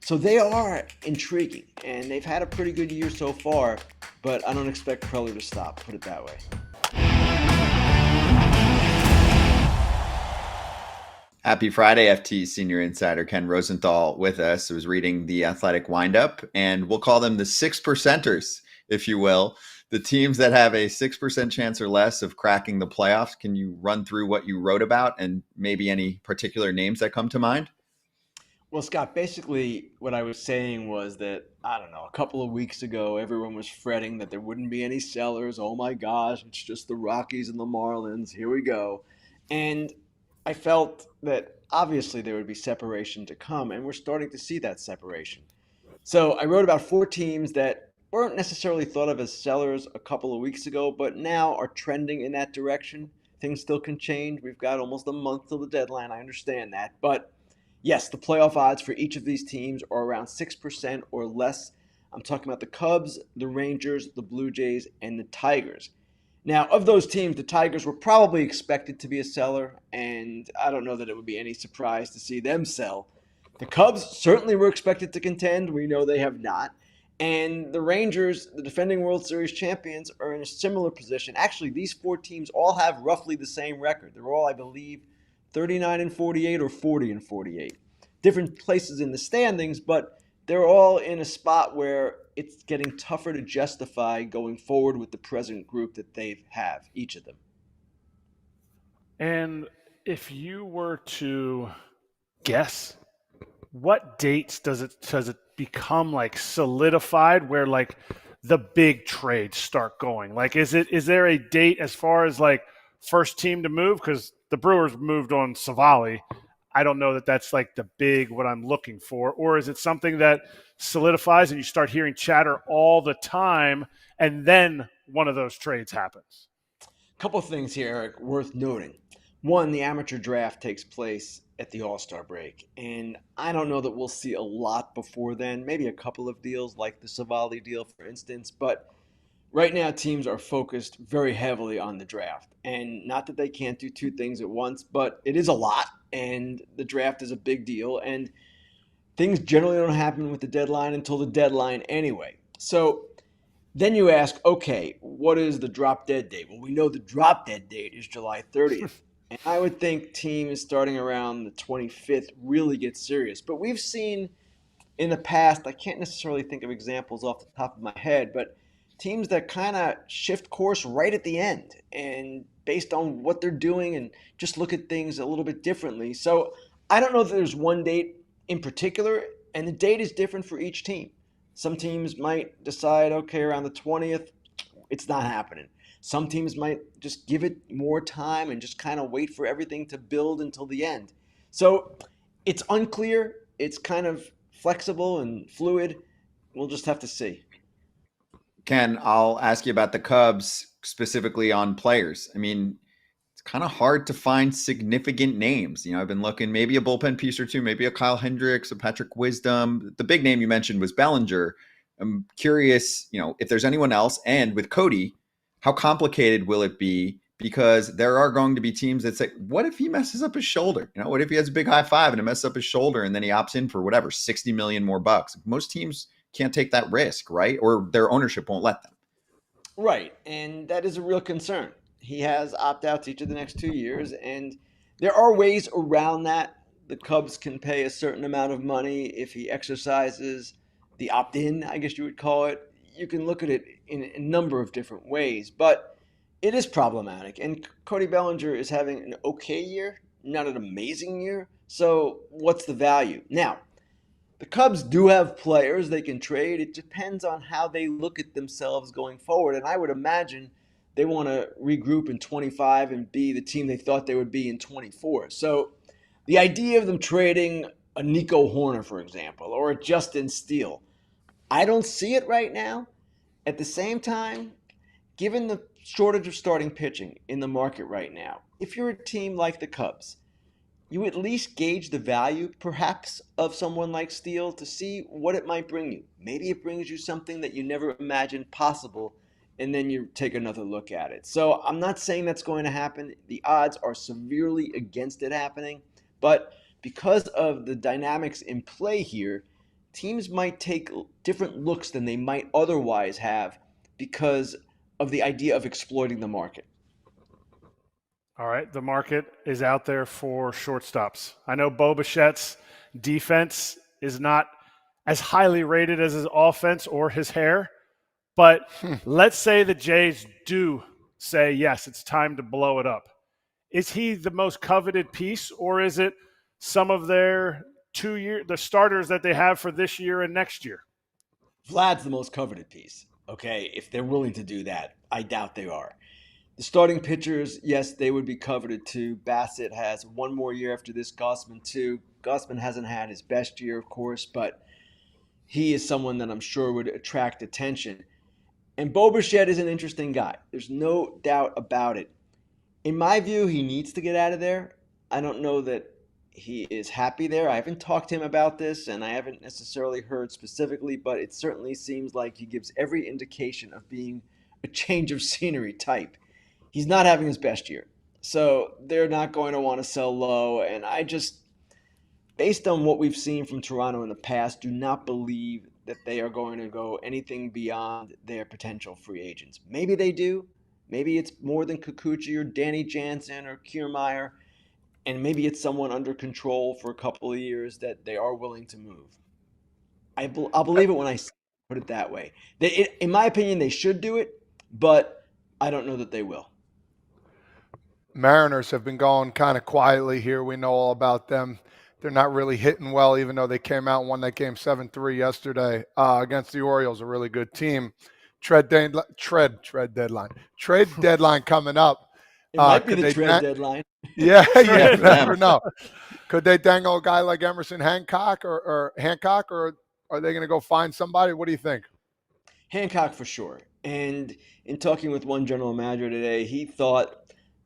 So they are intriguing, and they've had a pretty good year so far, but I don't expect Preller to stop, put it that way. Happy Friday, FT Senior Insider Ken Rosenthal with us. I was reading the Athletic Windup, and we'll call them the 6%ers, if you will. The teams that have a 6% chance or less of cracking the playoffs. Can you run through what you wrote about and maybe any particular names that come to mind? Well, Scott, basically what I was saying was that, I don't know, a couple of weeks ago, everyone was fretting that there wouldn't be any sellers. Oh my gosh, it's just the Rockies and the Marlins. Here we go. And I felt that obviously there would be separation to come, and we're starting to see that separation. So I wrote about four teams that weren't necessarily thought of as sellers a couple of weeks ago, but now are trending in that direction. Things still can change. We've got almost a month till the deadline. I understand that. But yes, the playoff odds for each of these teams are around 6% or less. I'm talking about the Cubs, the Rangers, the Blue Jays, and the Tigers. Now, of those teams, the Tigers were probably expected to be a seller, and I don't know that it would be any surprise to see them sell. The Cubs certainly were expected to contend. We know they have not. And the Rangers, the defending World Series champions, are in a similar position. Actually, these four teams all have roughly the same record. They're all, I believe, 39 and 48 or 40 and 48. Different places in the standings, but they're all in a spot where it's getting tougher to justify going forward with the present group that they have, each of them. And if you were to guess, what dates does it become like solidified where like the big trades start going? Like is there a date as far as like first team to move? Because the Brewers moved on Savali. I don't know that that's like the big what I'm looking for. Or is it something that solidifies and you start hearing chatter all the time and then one of those trades happens? A couple of things here, Eric, worth noting. One, the amateur draft takes place at the All-Star break, and I don't know that we'll see a lot before then. Maybe a couple of deals like the Savali deal, for instance, but right now teams are focused very heavily on the draft. And not that they can't do two things at once, but it is a lot, and the draft is a big deal, and things generally don't happen with the deadline until the deadline anyway. So then you ask, okay, what is the drop dead date? Well, we know the drop dead date is July 30th. And I would think teams starting around the 25th really get serious. But we've seen in the past, I can't necessarily think of examples off the top of my head, but teams that kind of shift course right at the end and based on what they're doing and just look at things a little bit differently. So I don't know if there's one date in particular, and the date is different for each team. Some teams might decide, okay, around the 20th, it's not happening. Some teams might just give it more time and just kind of wait for everything to build until the end. So it's unclear. It's kind of flexible and fluid. We'll just have to see. Ken, I'll ask you about the Cubs specifically on players. I mean, it's kind of hard to find significant names. I've been looking maybe a bullpen piece or two, maybe a Kyle Hendricks, a Patrick Wisdom. The big name you mentioned was Bellinger. I'm curious, if there's anyone else. And with Cody, how complicated will it be? Because there are going to be teams that say, what if he messes up his shoulder? What if he has a big high five and it messes up his shoulder and then he opts in for whatever, 60 million more bucks? Most teams can't take that risk, right? Or their ownership won't let them. Right. And that is a real concern. He has opt outs each of the next 2 years, and there are ways around that. The Cubs can pay a certain amount of money if he exercises the opt in, I guess you would call it. You can look at it in a number of different ways, but it is problematic. And Cody Bellinger is having an okay year, not an amazing year. So what's the value? Now, the Cubs do have players they can trade. It depends on how they look at themselves going forward. And I would imagine they want to regroup in 25 and be the team they thought they would be in 24. So the idea of them trading a Nico Horner, for example, or a Justin Steele, I don't see it right now. At the same time, given the shortage of starting pitching in the market right now, if you're a team like the Cubs, you at least gauge the value, perhaps, of someone like Steele to see what it might bring you. Maybe it brings you something that you never imagined possible, and then you take another look at it. So I'm not saying that's going to happen. The odds are severely against it happening, but because of the dynamics in play here, teams might take different looks than they might otherwise have because of the idea of exploiting the market. All right, the market is out there for shortstops. I know Bo Bichette's defense is not as highly rated as his offense or his hair, but let's say the Jays do say, yes, it's time to blow it up. Is he the most coveted piece, or is it some of their the starters that they have for this year and next year? Vlad's the most coveted piece. Okay, if they're willing to do that, I doubt they are. The starting pitchers, yes, they would be coveted too. Bassett has one more year after this. Gossman too. Gossman hasn't had his best year, of course, but he is someone that I'm sure would attract attention. And Bo Bichette is an interesting guy. There's no doubt about it. In my view, he needs to get out of there. I don't know that he is happy there. I haven't talked to him about this, and I haven't necessarily heard specifically, but it certainly seems like he gives every indication of being a change of scenery type. He's not having his best year. So they're not going to want to sell low. And I just, based on what we've seen from Toronto in the past, do not believe that they are going to go anything beyond their potential free agents. Maybe they do. Maybe it's more than Kikuchi or Danny Jansen or Kiermaier. And maybe it's someone under control for a couple of years that they are willing to move. I'll believe it when I put it that way. In my opinion, they should do it, but I don't know that they will. Mariners have been going kind of quietly here. We know all about them. They're not really hitting well, even though they came out and won that game 7-3 yesterday against the Orioles, a really good team. Trade deadline coming up. It might be the trade deadline. Yeah, you never know. Could they dangle a guy like Emerson Hancock or are they going to go find somebody? What do you think? Hancock for sure. And in talking with one general manager today, he thought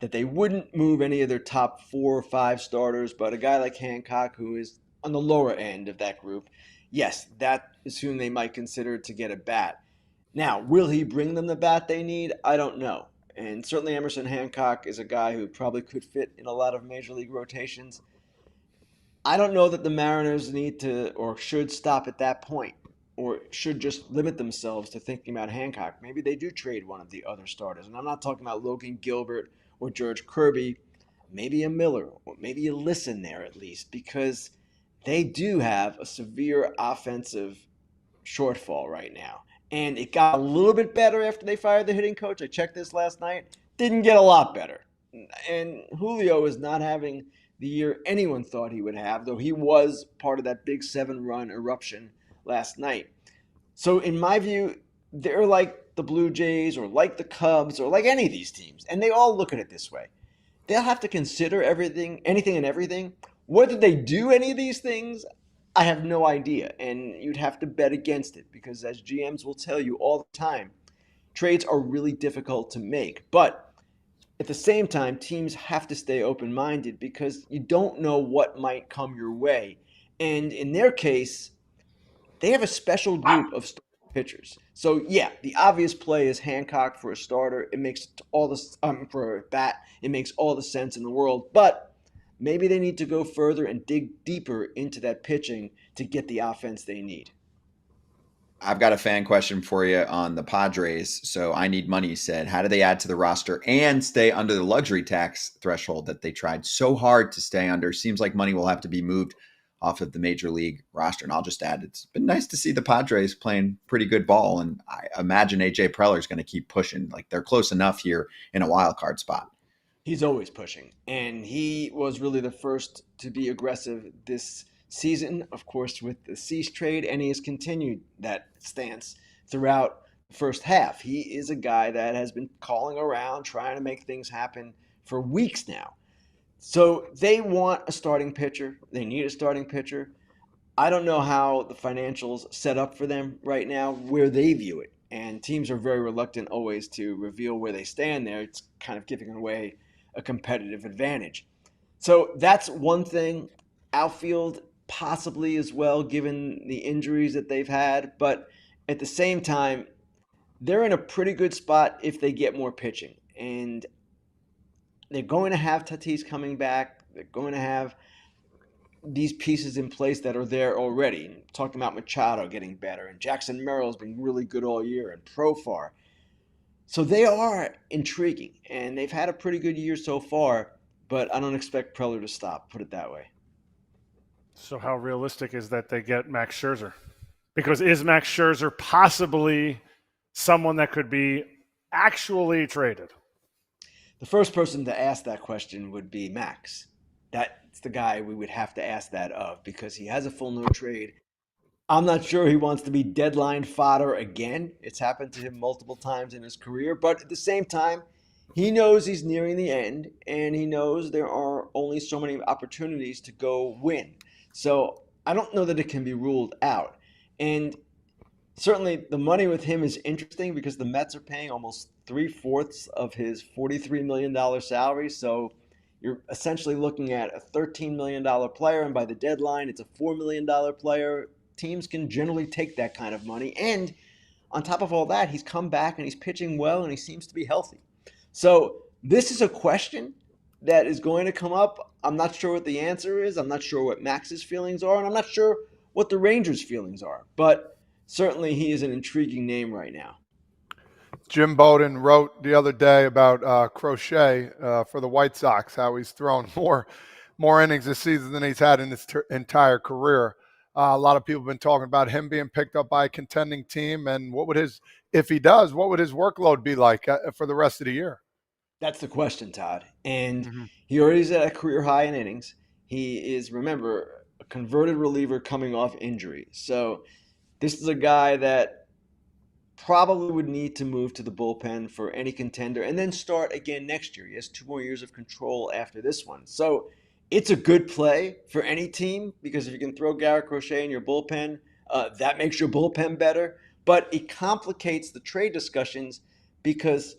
that they wouldn't move any of their top 4 or 5 starters, but a guy like Hancock, who is on the lower end of that group, yes, that is whom they might consider to get a bat. Now, will he bring them the bat they need? I don't know. And certainly Emerson Hancock is a guy who probably could fit in a lot of major league rotations. I don't know that the Mariners need to or should stop at that point or should just limit themselves to thinking about Hancock. Maybe they do trade one of the other starters. And I'm not talking about Logan Gilbert or George Kirby, maybe a Miller, or maybe a Listen there at least, because they do have a severe offensive shortfall right now. And it got a little bit better after they fired the hitting coach. I checked this last night. Didn't get a lot better. And Julio is not having the year anyone thought he would have, though he was part of that big 7-run eruption last night. So in my view, they're like the Blue Jays or like the Cubs or like any of these teams, and they all look at it this way. They'll have to consider anything and everything. Whether they do any of these things, I have no idea, and you'd have to bet against it because as GMs will tell you all the time, trades are really difficult to make. But at the same time, teams have to stay open-minded because you don't know what might come your way. And in their case, they have a special group of pitchers. So yeah, the obvious play is Hancock for a starter. It makes all the for a bat. It makes all the sense in the world. But maybe they need to go further and dig deeper into that pitching to get the offense they need. I've got a fan question for you on the Padres. So I Need Money said, how do they add to the roster and stay under the luxury tax threshold that they tried so hard to stay under? Seems like money will have to be moved off of the major league roster. And I'll just add, it's been nice to see the Padres playing pretty good ball. And I imagine AJ Preller is going to keep pushing. Like they're close enough here in a wild card spot. He's always pushing. And he was really the first to be aggressive this season, of course, with the Cease trade. And he has continued that stance throughout the first half. He is a guy that has been calling around, trying to make things happen for weeks now. So they want a starting pitcher. They need a starting pitcher. I don't know how the financials set up for them right now, where they view it. And teams are very reluctant always to reveal where they stand there. It's kind of giving away a competitive advantage. So that's one thing. Outfield possibly as well, given the injuries that they've had. But at the same time, they're in a pretty good spot if they get more pitching. And they're going to have Tatis coming back. They're going to have these pieces in place that are there already. Talking about Machado getting better, and Jackson Merrill's been really good all year, and Profar. So they are intriguing, and they've had a pretty good year so far, but I don't expect Preller to stop, put it that way. So how realistic is that they get Max Scherzer? Because is Max Scherzer possibly someone that could be actually traded? The first person to ask that question would be Max. That's the guy we would have to ask that of because he has a full no trade. I'm not sure he wants to be deadline fodder again. It's happened to him multiple times in his career, but at the same time, he knows he's nearing the end and he knows there are only so many opportunities to go win. So I don't know that it can be ruled out. And certainly the money with him is interesting because the Mets are paying almost 3/4 of his $43 million salary. So you're essentially looking at a $13 million player, and by the deadline, it's a $4 million player. Teams can generally take that kind of money. And on top of all that, he's come back and he's pitching well and he seems to be healthy. So this is a question that is going to come up. I'm not sure what the answer is. I'm not sure what Max's feelings are, and I'm not sure what the Rangers' feelings are. But certainly he is an intriguing name right now. Jim Bowden wrote the other day about Crochet for the White Sox, how he's thrown more innings this season than he's had in his entire career. A lot of people have been talking about him being picked up by a contending team, and if he does, what would his workload be like for the rest of the year? That's the question, Todd. And he already is at a career high in innings. He is, remember, a converted reliever coming off injury. So this is a guy that probably would need to move to the bullpen for any contender and then start again next year. He has 2 more years of control after this one. So it's a good play for any team because if you can throw Garrett Crochet in your bullpen, that makes your bullpen better. But it complicates the trade discussions because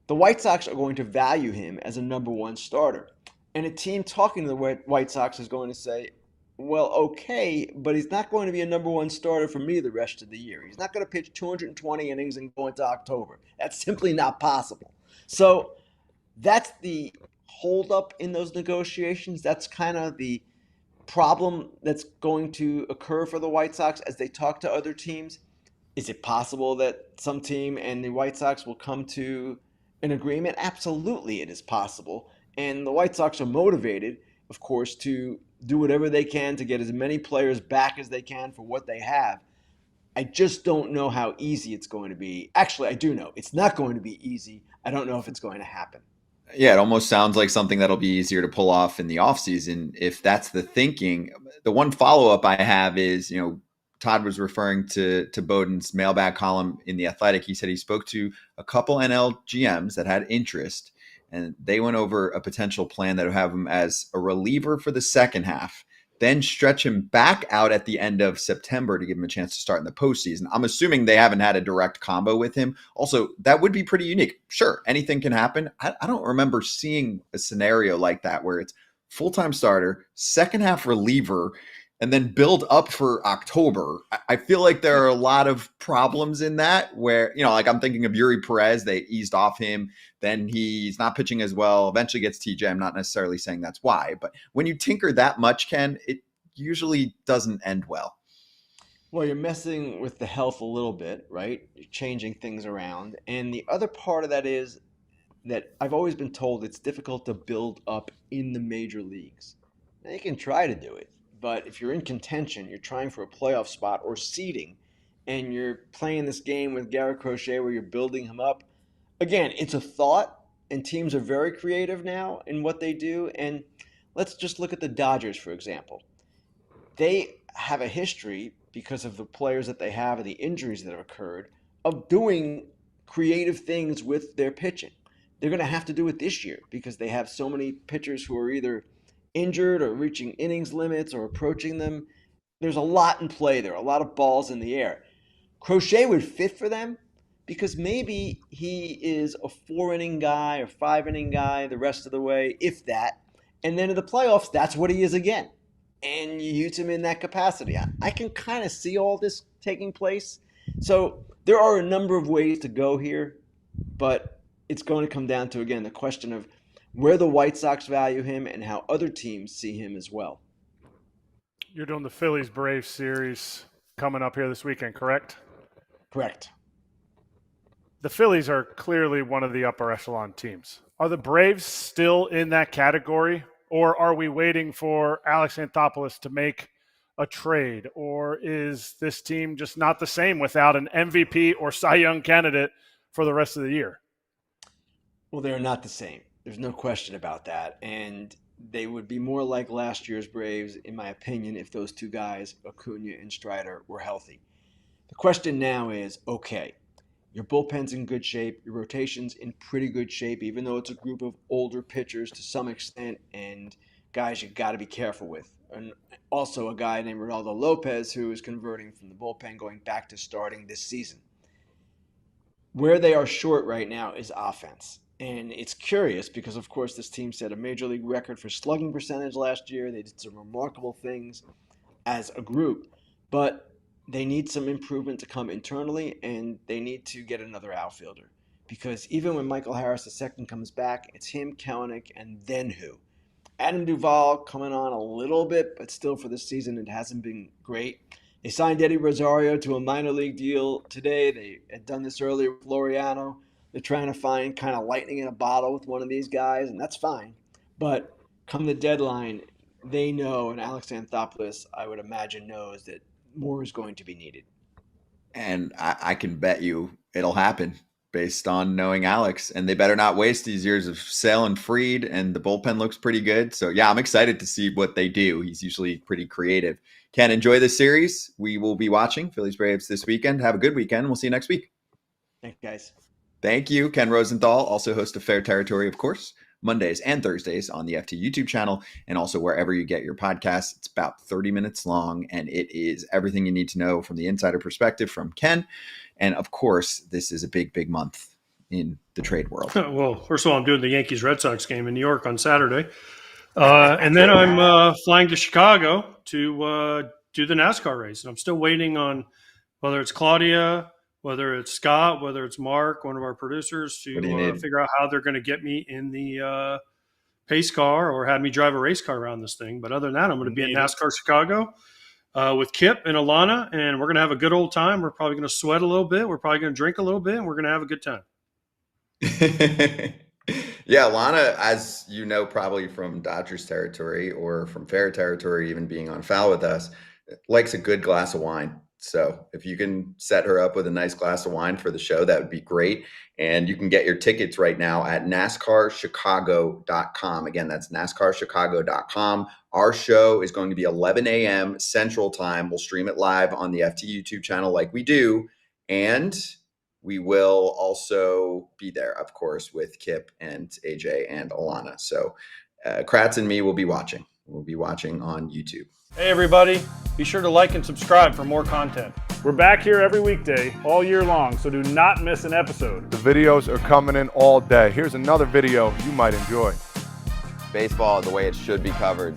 the White Sox are going to value him as a number one starter. And a team talking to the White Sox is going to say, well, okay, but he's not going to be a number one starter for me the rest of the year. He's not going to pitch 220 innings and go into October. That's simply not possible. So that's the holdup in those negotiations. That's kind of the problem that's going to occur for the White Sox as they talk to other teams. Is it possible that some team and the White Sox will come to an agreement? Absolutely, it is possible. And the White Sox are motivated, of course, to do whatever they can to get as many players back as they can for what they have. I just don't know how easy it's going to be. Actually, I do know. It's not going to be easy. I don't know if it's going to happen. Yeah, it almost sounds like something that'll be easier to pull off in the offseason if that's the thinking. The one follow-up I have is, Todd was referring to Bowden's mailbag column in The Athletic. He said he spoke to a couple NL GMs that had interest, and they went over a potential plan that would have him as a reliever for the second half, then stretch him back out at the end of September to give him a chance to start in the postseason. I'm assuming they haven't had a direct combo with him. Also, that would be pretty unique. Sure, anything can happen. I don't remember seeing a scenario like that where it's full-time starter, second half reliever, and then build up for October. I feel like there are a lot of problems in that where, like I'm thinking of Yuri Perez, they eased off him, then he's not pitching as well, eventually gets TJ. I'm not necessarily saying that's why, but when you tinker that much, Ken, it usually doesn't end well. Well, you're messing with the health a little bit, right? You're changing things around. And the other part of that is that I've always been told it's difficult to build up in the major leagues. Now, you can try to do it. But if you're in contention, you're trying for a playoff spot or seeding, and you're playing this game with Garrett Crochet where you're building him up, again, it's a thought, and teams are very creative now in what they do. And let's just look at the Dodgers, for example. They have a history, because of the players that they have and the injuries that have occurred, of doing creative things with their pitching. They're going to have to do it this year because they have so many pitchers who are either injured or reaching innings limits or approaching them. There's a lot in play there, a lot of balls in the air. Crochet would fit for them because maybe he is a 4-inning guy or 5-inning guy the rest of the way, if that. And then in the playoffs, that's what he is again. And you use him in that capacity. I can kind of see all this taking place. So there are a number of ways to go here, but it's going to come down to, again, the question of where the White Sox value him and how other teams see him as well. You're doing the Phillies Braves series coming up here this weekend, correct? Correct. The Phillies are clearly one of the upper echelon teams. Are the Braves still in that category, or are we waiting for Alex Anthopoulos to make a trade, or is this team just not the same without an MVP or Cy Young candidate for the rest of the year? Well, they're not the same. There's no question about that. And they would be more like last year's Braves, in my opinion, if those two guys, Acuna and Strider, were healthy. The question now is, okay, your bullpen's in good shape, your rotation's in pretty good shape, even though it's a group of older pitchers to some extent, and guys you got to be careful with. And also a guy named Ronaldo Lopez, who is converting from the bullpen going back to starting this season. Where they are short right now is offense. And it's curious because, of course, this team set a major league record for slugging percentage last year. They did some remarkable things as a group, but they need some improvement to come internally, and they need to get another outfielder. Because even when Michael Harris II comes back, it's him, Kelenic, and then who? Adam Duvall coming on a little bit, but still for this season it hasn't been great. They signed Eddie Rosario to a minor league deal today. They had done this earlier with Laureano. They're trying to find kind of lightning in a bottle with one of these guys, and that's fine. But come the deadline, they know, and Alex Anthopoulos, I would imagine, knows that more is going to be needed. And I can bet you it'll happen based on knowing Alex. And they better not waste these years of Sale and Fried, and the bullpen looks pretty good. So, yeah, I'm excited to see what they do. He's usually pretty creative. Ken, enjoy this series. We will be watching Phillies Braves this weekend. Have a good weekend. We'll see you next week. Thanks, guys. Thank you. Ken Rosenthal, also host of Fair Territory, of course, Mondays and Thursdays on the FT YouTube channel, and also wherever you get your podcasts. It's about 30 minutes long, and it is everything you need to know from the insider perspective from Ken. And of course, this is a big, big month in the trade world. Well, first of all, I'm doing the Yankees-Red Sox game in New York on Saturday. And then I'm flying to Chicago to do the NASCAR race. And I'm still waiting on whether it's Claudia, whether it's Scott, whether it's Mark, one of our producers, to figure out how they're going to get me in the pace car or have me drive a race car around this thing. But other than that, I'm going to be at NASCAR Chicago with Kip and Alana, and we're going to have a good old time. We're probably going to sweat a little bit. We're probably going to drink a little bit, and we're going to have a good time. Yeah, Alana, as you know, probably from Dodgers territory or from Fair territory, even being on foul with us, likes a good glass of wine. So if you can set her up with a nice glass of wine for the show, that would be great. And you can get your tickets right now at NASCARchicago.com. Again, that's NASCARchicago.com. Our show is going to be 11 a.m. Central Time. We'll stream it live on the FT YouTube channel like we do. And we will also be there, of course, with Kip and AJ and Alana. So Kratz and me will be watching. We'll be watching on YouTube. Hey, everybody. Be sure to like and subscribe for more content. We're back here every weekday, all year long, so do not miss an episode. The videos are coming in all day. Here's another video you might enjoy. Baseball the way it should be covered.